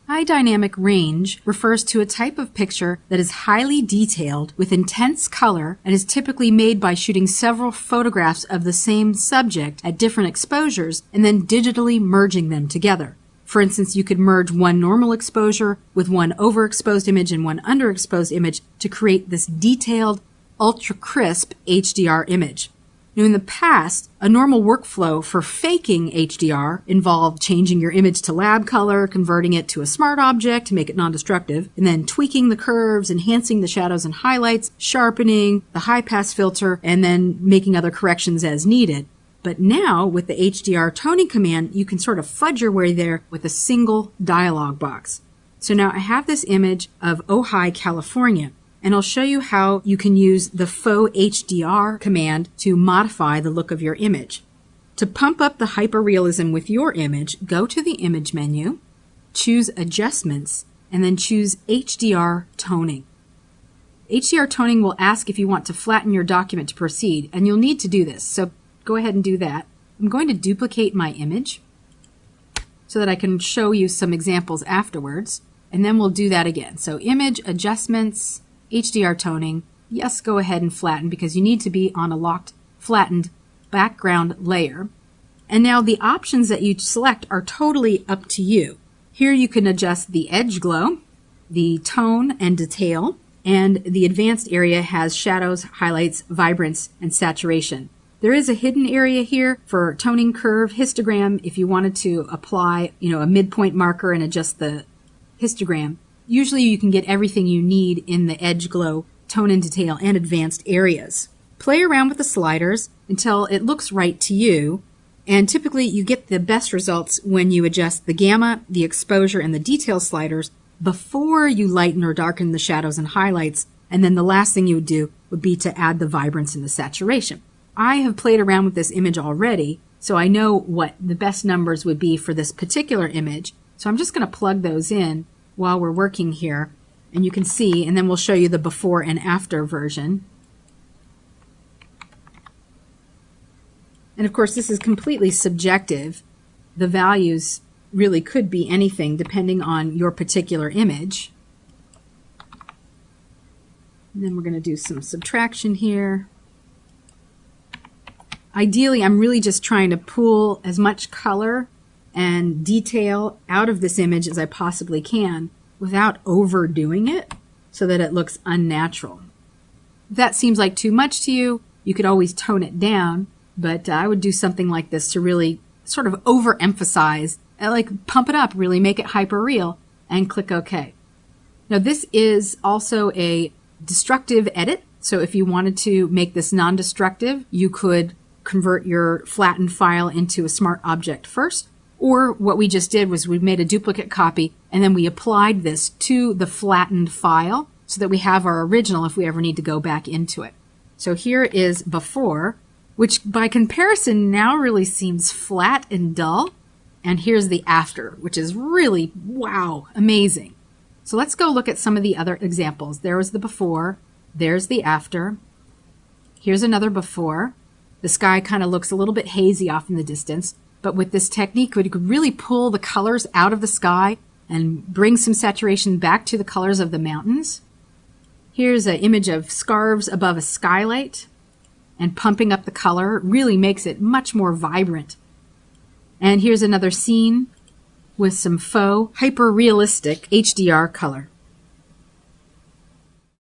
High dynamic range refers to a type of picture that is highly detailed with intense color and is typically made by shooting several photographs of the same subject at different exposures and then digitally merging them together. For instance, you could merge one normal exposure with one overexposed image and one underexposed image to create this detailed, ultra-crisp HDR image. Now, in the past, a normal workflow for faking HDR involved changing your image to lab color, converting it to a smart object to make it non-destructive, and then tweaking the curves, enhancing the shadows and highlights, sharpening the high-pass filter, and then making other corrections as needed. But now, with the HDR toning command, you can sort of fudge your way there with a single dialog box. So now I have this image of Ojai, California. And I'll show you how you can use the Faux HDR command to modify the look of your image. To pump up the hyperrealism with your image, go to the Image menu, choose Adjustments, and then choose HDR Toning. HDR Toning will ask if you want to flatten your document to proceed, and you'll need to do this, so go ahead and do that. I'm going to duplicate my image so that I can show you some examples afterwards, and then we'll do that again. So Image, Adjustments, HDR toning, yes, go ahead and flatten because you need to be on a locked, flattened background layer. And now the options that you select are totally up to you. Here you can adjust the edge glow, the tone and detail, and the advanced area has shadows, highlights, vibrance, and saturation. There is a hidden area here for toning curve, histogram, if you wanted to apply, a midpoint marker and adjust the histogram. Usually you can get everything you need in the edge glow, tone and detail, and advanced areas. Play around with the sliders until it looks right to you, and typically you get the best results when you adjust the gamma, the exposure, and the detail sliders before you lighten or darken the shadows and highlights, and then the last thing you would do would be to add the vibrance and the saturation. I have played around with this image already, so I know what the best numbers would be for this particular image, so I'm just going to plug those in while we're working here, and you can see, and then we'll show you the before and after version. And of course, this is completely subjective. The values really could be anything depending on your particular image. And then we're going to do some subtraction here. Ideally, I'm really just trying to pull as much color and detail out of this image as I possibly can without overdoing it so that it looks unnatural. If that seems like too much to you, you could always tone it down, but I would do something like this to really sort of overemphasize, like pump it up, really make it hyper real, and click OK. Now this is also a destructive edit, so if you wanted to make this non-destructive, you could convert your flattened file into a smart object first. Or what we just did was we made a duplicate copy and then we applied this to the flattened file so that we have our original if we ever need to go back into it. So here is before, which by comparison now really seems flat and dull. And here's the after, which is really, wow, amazing. So let's go look at some of the other examples. There was the before, there's the after. Here's another before. The sky kind of looks a little bit hazy off in the distance. But with this technique, we could really pull the colors out of the sky and bring some saturation back to the colors of the mountains. Here's an image of scarves above a skylight, and pumping up the color really makes it much more vibrant. And here's another scene with some faux, hyper-realistic HDR color.